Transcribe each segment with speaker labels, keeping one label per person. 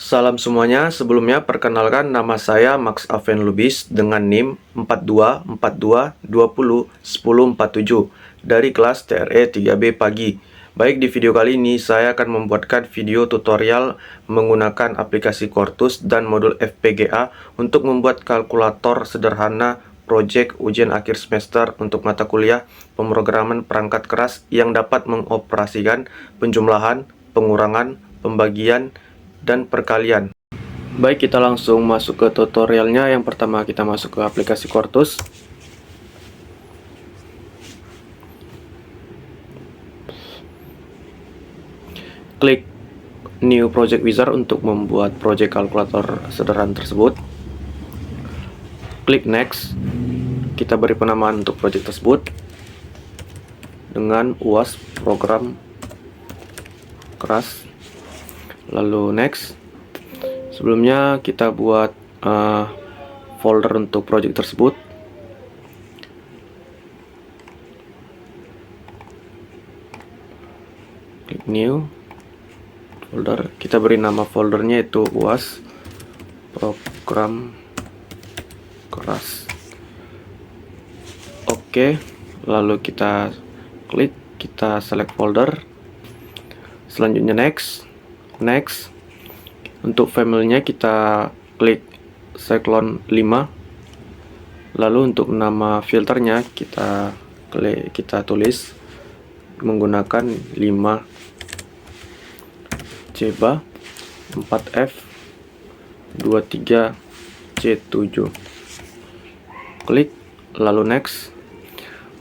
Speaker 1: Salam semuanya, sebelumnya perkenalkan nama saya Max Aven Lubis dengan NIM 4242201047 dari kelas TRE 3B Pagi. Baik, di video kali ini saya akan membuatkan video tutorial menggunakan aplikasi Quartus dan modul FPGA untuk membuat kalkulator sederhana proyek ujian akhir semester untuk mata kuliah pemrograman perangkat keras yang dapat mengoperasikan penjumlahan, pengurangan, pembagian, dan perkalian. Baik, kita langsung masuk ke tutorialnya. Yang pertama kita masuk ke aplikasi Quartus. Klik New Project Wizard untuk membuat proyek kalkulator sederhana tersebut. Klik Next. Kita beri penamaan untuk proyek tersebut dengan UAS program keras. Lalu Next. Sebelumnya kita buat folder untuk project tersebut. Klik New folder. Kita beri nama foldernya itu UAS program keras. Oke, lalu kita klik, kita select folder. Selanjutnya Next. Untuk filenya kita klik Cyclone 5. Lalu untuk nama filternya kita tulis menggunakan 5 CBA 4F 23 C7. Klik, lalu Next.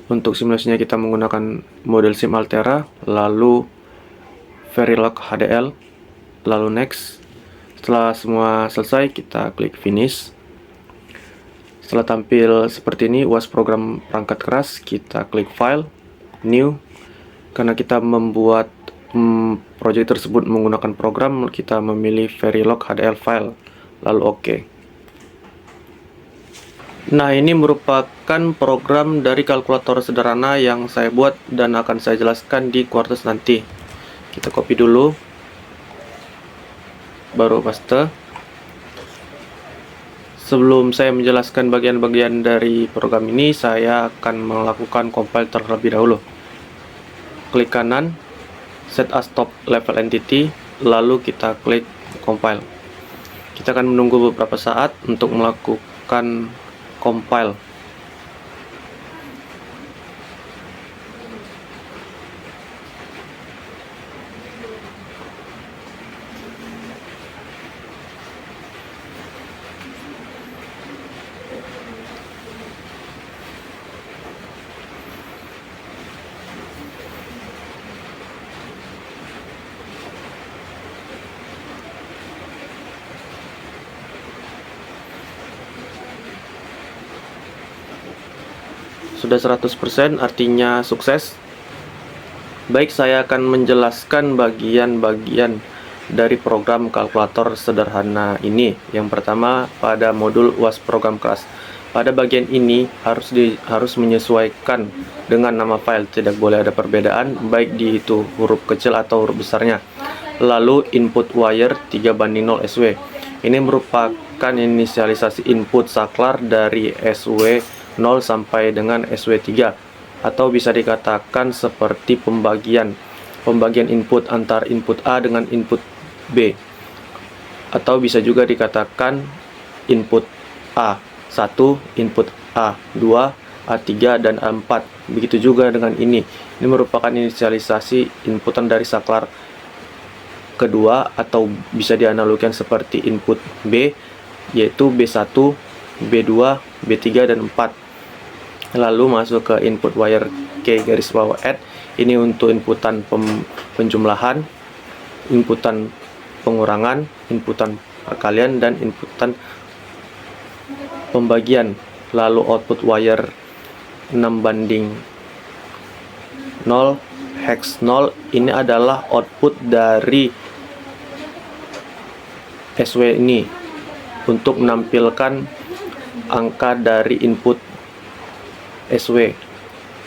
Speaker 1: Untuk simulasinya kita menggunakan model SIM Altera, lalu Verilog HDL, lalu Next. Setelah semua selesai, kita klik Finish. Setelah tampil seperti ini UAS program perangkat keras, kita klik File, New. Karena kita membuat proyek tersebut menggunakan program, kita memilih Verilog HDL file, lalu OK. Nah, ini merupakan program dari kalkulator sederhana yang saya buat dan akan saya jelaskan di Quartus nanti. Kita copy dulu, baru paste. Sebelum saya menjelaskan bagian-bagian dari program ini, saya akan melakukan compile terlebih dahulu. Klik kanan, set as top level entity, lalu kita klik compile. Kita akan menunggu beberapa saat untuk melakukan compile. Sudah 100%, artinya sukses. Baik, saya akan menjelaskan bagian-bagian dari program kalkulator sederhana ini. Yang pertama, pada modul UAS program keras. Pada bagian ini harus menyesuaikan dengan nama file, tidak boleh ada perbedaan baik di itu huruf kecil atau huruf besarnya. Lalu input wire 3:0 SW. Ini merupakan inisialisasi input saklar dari SW 0 sampai dengan SW3, atau bisa dikatakan seperti pembagian input antar input A dengan input B, atau bisa juga dikatakan input A1, input A2, A3, dan A4. Begitu juga dengan ini merupakan inisialisasi inputan dari saklar kedua, atau bisa dianalogikan seperti input B, yaitu B1, B2, B3, dan 4. Lalu masuk ke input wire K garis bawah add. Ini untuk inputan penjumlahan, inputan pengurangan, inputan perkalian, dan inputan pembagian. Lalu output wire 6:0 hex 0. Ini adalah output dari SW ini untuk menampilkan angka dari input SW,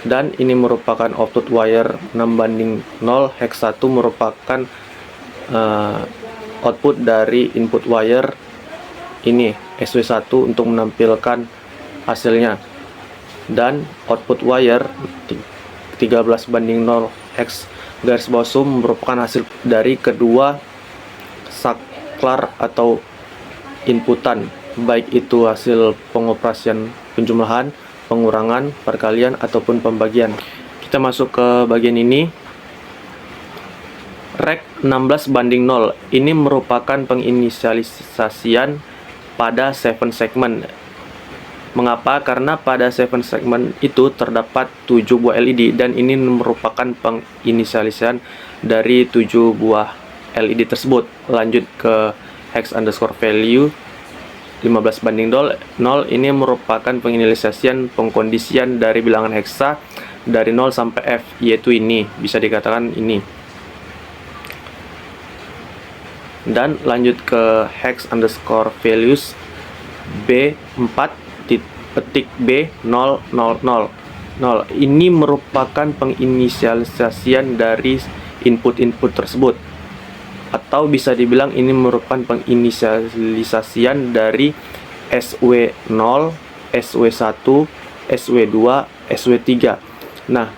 Speaker 1: dan ini merupakan output wire 6:0 hex 1 merupakan output dari input wire ini SW1 untuk menampilkan hasilnya, dan output wire 13:0 X garis bawah sum merupakan hasil dari kedua saklar atau inputan, baik itu hasil pengoperasian penjumlahan, pengurangan, perkalian, ataupun pembagian. Kita masuk ke bagian ini. Rek 16:0 ini merupakan penginisialisasian pada 7 segment. Mengapa? Karena pada 7 segment itu terdapat 7 buah LED, dan ini merupakan penginisialisasian dari 7 buah LED tersebut. Lanjut ke hex underscore value 15:0, ini merupakan penginisialisasian pengkondisian dari bilangan heksa dari 0 sampai F, yaitu ini, bisa dikatakan ini. Dan lanjut ke hex underscore values B4 petik B000. Ini merupakan penginisialisasian dari input-input tersebut, atau bisa dibilang ini merupakan penginisialisasian dari SW0, SW1, SW2, SW3. Nah,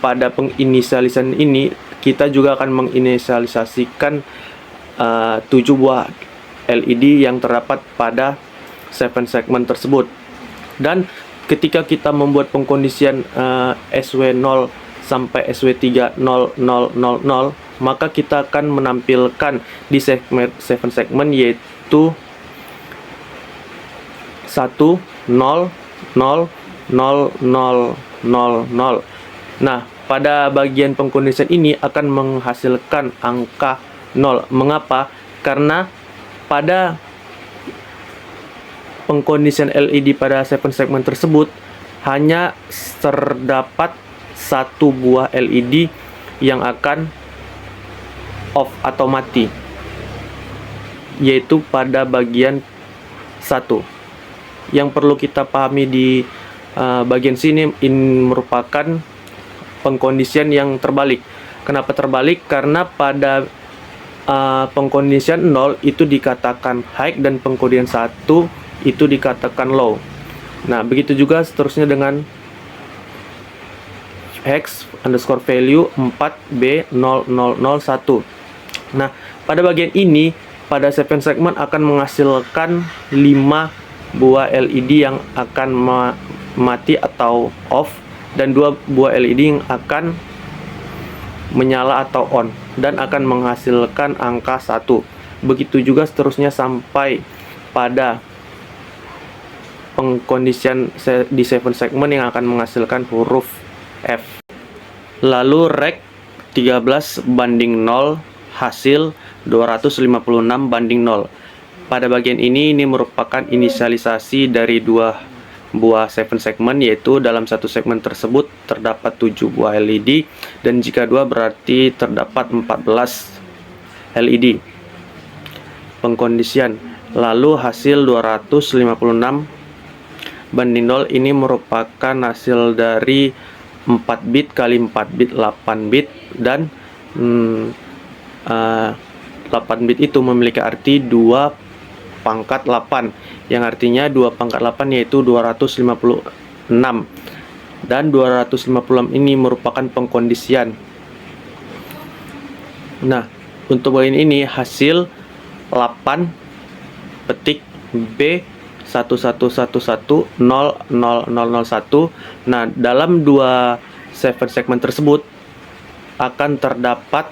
Speaker 1: pada penginisialisasian ini kita juga akan menginisialisasikan 7 buah LED yang terdapat pada 7 segmen tersebut. Dan ketika kita membuat pengkondisian SW0 sampai SW3 0, 0, 0, maka kita akan menampilkan di 7 segmen, yaitu 1, 0, 0, 0, 0, 0. Nah, pada bagian pengkondisian ini akan menghasilkan angka 0. Mengapa? Karena pada pengkondisian LED pada 7 segmen tersebut hanya terdapat 1 buah LED yang akan off atau mati, yaitu pada bagian 1. Yang perlu kita pahami di bagian sini, ini merupakan pengkondisian yang terbalik. Kenapa terbalik? Karena pada pengkondisian 0 itu dikatakan high, dan pengkondisian 1 itu dikatakan low. Nah, begitu juga seterusnya dengan hex underscore value 4B0001. Nah, pada bagian ini, pada 7 segmen akan menghasilkan 5 buah LED yang akan mati atau off, dan 2 buah LED yang akan menyala atau on, dan akan menghasilkan angka 1. Begitu juga seterusnya sampai pada pengkondisian di 7 segmen yang akan menghasilkan huruf F. Lalu rek 13:0 hasil 256:0. Pada bagian ini merupakan inisialisasi dari 2 buah 7 segmen, yaitu dalam satu segmen tersebut terdapat 7 buah LED, dan jika 2 berarti terdapat 14 LED. Pengkondisian. Lalu hasil 256:0 ini merupakan hasil dari 4 bit kali 4 bit 8 bit, dan 8 bit itu memiliki arti 2/8, yang artinya 2/8 yaitu 256, dan 256 ini merupakan pengkondisian. Nah, untuk bagian ini hasil 8 petik B 11110001. Nah, dalam 2 7 segmen tersebut akan terdapat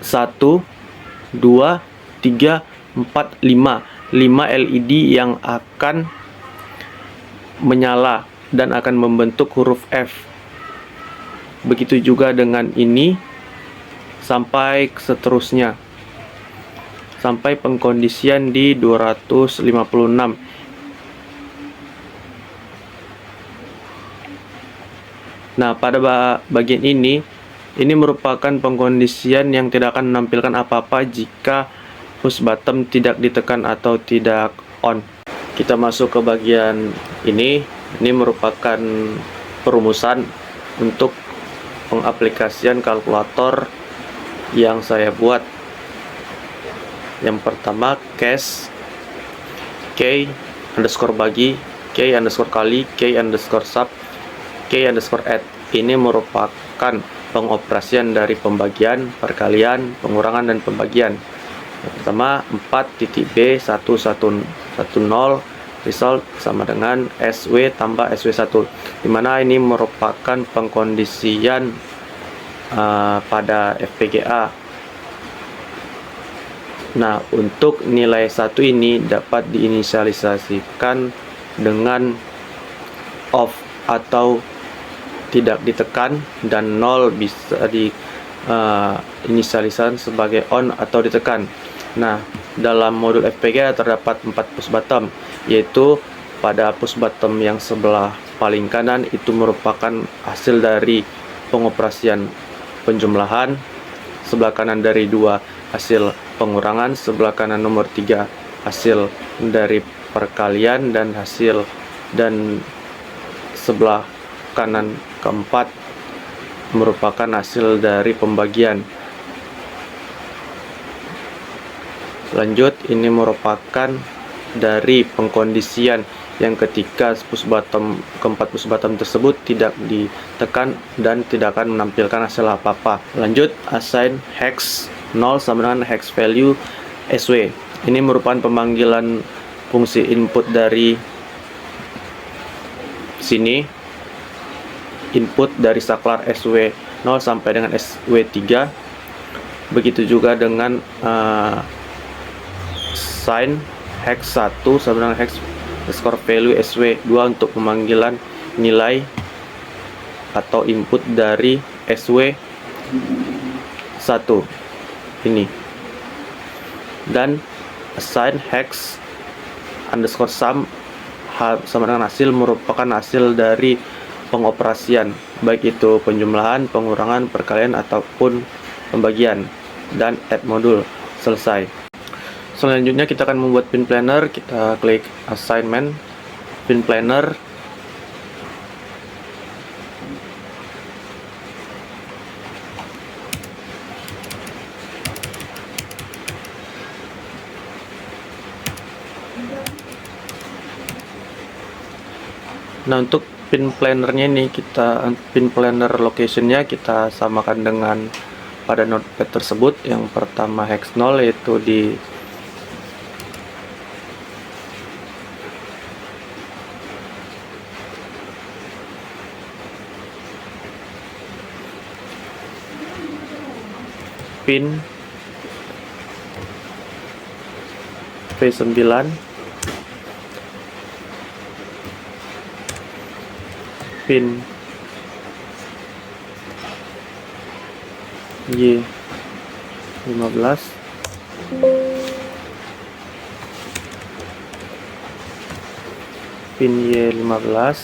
Speaker 1: 1, 2, 3, 4, 5 LED yang akan menyala dan akan membentuk huruf F. Begitu juga dengan ini sampai seterusnya, sampai pengkondisian di 256. Nah, pada bagian ini merupakan pengkondisian yang tidak akan menampilkan apa-apa jika push button tidak ditekan atau tidak on. Kita masuk ke bagian ini merupakan perumusan untuk pengaplikasian kalkulator yang saya buat. Yang pertama cache k underscore bagi, k underscore kali, k underscore sub, k underscore add. Ini merupakan pengoperasian dari pembagian, perkalian, pengurangan, dan pembagian. Yang pertama 4.b1110 result sama dengan SW tambah SW1, dimana ini merupakan pengkondisian pada FPGA. Nah, untuk nilai 1 ini dapat diinisialisasikan dengan off atau tidak ditekan, dan 0 bisa diinisialisasikan sebagai on atau ditekan. Nah, dalam modul FPGA terdapat 4 push bottom, yaitu pada push bottom yang sebelah paling kanan itu merupakan hasil dari pengoperasian penjumlahan, sebelah kanan dari 2 hasil pengurangan, sebelah kanan nomor 3 hasil dari perkalian, dan sebelah kanan keempat merupakan hasil dari pembagian. Lanjut, ini merupakan dari pengkondisian yang ketika keempat push bottom tersebut tidak ditekan dan tidak akan menampilkan hasil apa-apa. Lanjut, assign hex 0 sama dengan hex value SW. Ini merupakan pemanggilan fungsi input dari sini, input dari saklar SW 0 sampai dengan SW3. Begitu juga dengan sign hex 1 sama dengan hex underscore value SW2 untuk pemanggilan nilai atau input dari SW1 ini, dan assign hex underscore sum sama dengan hasil merupakan hasil dari pengoperasian, baik itu penjumlahan, pengurangan, perkalian, ataupun pembagian, dan add modul. Selesai. Selanjutnya kita akan membuat pin planner. Kita klik assignment pin planner. Nah, untuk pin plannernya ini pin planner locationnya kita samakan dengan pada notepad tersebut. Yang pertama hex 0 yaitu di pin V9, pin Y15, pin Y15,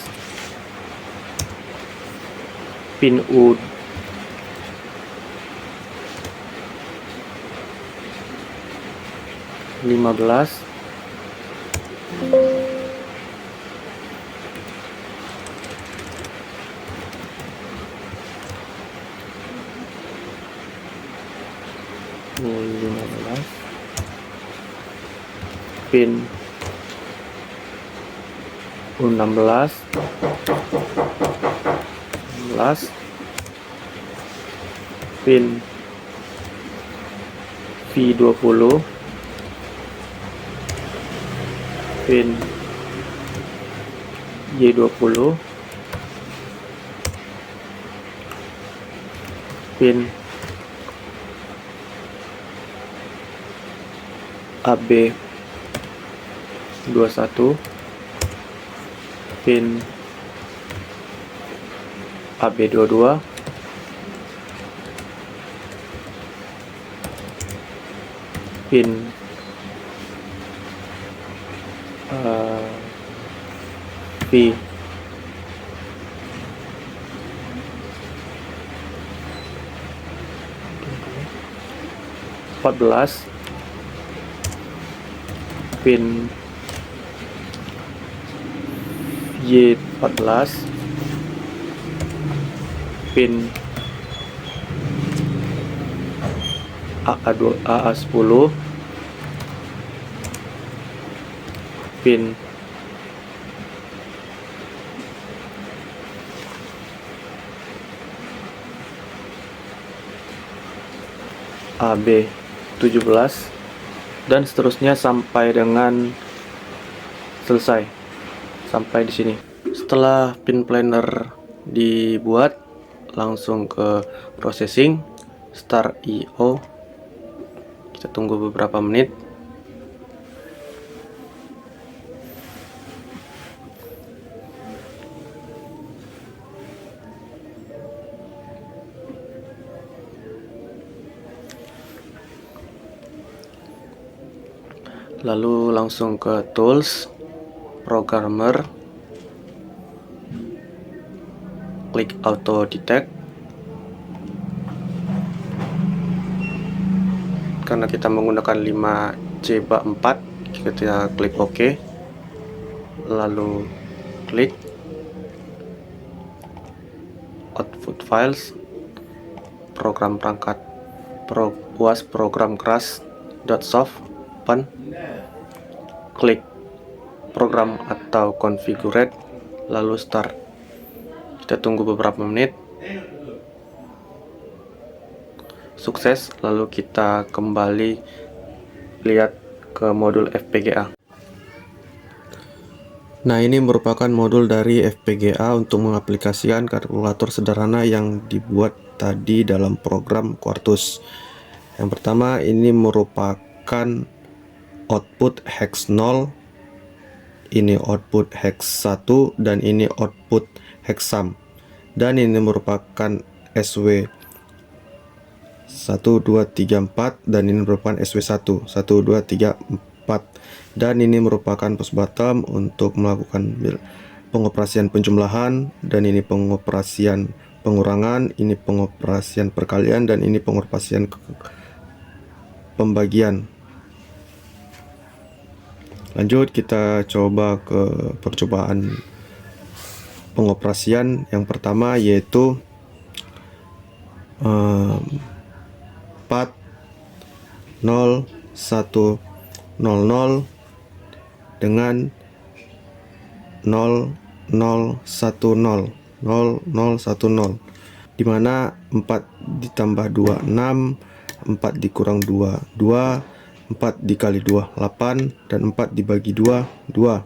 Speaker 1: pin U15, pin U16, pin V20, pin Y20, pin AB21, pin AB22, pin V 14, pin Y14, pin AA10 pin AB17 dan seterusnya sampai dengan selesai sampai di sini. Setelah pin planner dibuat, langsung ke processing, start IO. Kita tunggu beberapa menit. Lalu langsung ke tools, programmer, klik auto detect. Karena kita menggunakan 5C4, kita klik OK, lalu klik output files, program perangkat was program crash.soft open, klik program atau configure, lalu start. Kita tunggu beberapa menit. Sukses, lalu kita kembali lihat ke modul FPGA. Nah, ini merupakan modul dari FPGA untuk mengaplikasikan kalkulator sederhana yang dibuat tadi dalam program Quartus. Yang pertama, ini merupakan output hex 0, ini output hex 1, dan ini output hexsum. Dan ini merupakan SW 1, 2, 3, 4, dan ini merupakan SW1 1, 2, 3, 4, dan ini merupakan push bottom untuk melakukan pengoperasian penjumlahan, dan ini pengoperasian pengurangan, ini pengoperasian perkalian, dan ini pengoperasian pembagian. Lanjut, kita coba ke percobaan pengoperasian yang pertama, yaitu 4 0 1 0 0 dengan 0 0 1 0 0 0 1 0, dimana 4 ditambah 2 6, 4 dikurang 2 2, 4 dikali 2 8, dan 4 dibagi 2 2.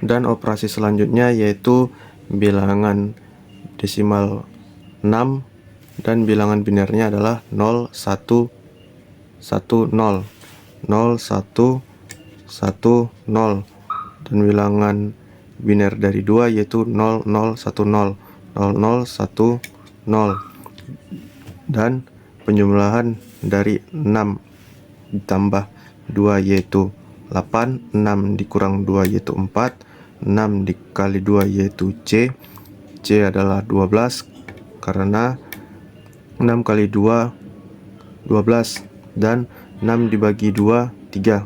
Speaker 1: Dan operasi selanjutnya yaitu bilangan desimal 6 dan bilangan binernya adalah 0 1 1 0 0 1 1 0, dan bilangan biner dari 2 yaitu 0 0 1 0 0 0 1 0, dan penjumlahan dari 6 ditambah 2 yaitu 8, 6 dikurang 2 yaitu 4, 6 dikali 2 yaitu C adalah 12 karena 6 kali 2 12, dan 6 dibagi 2 3.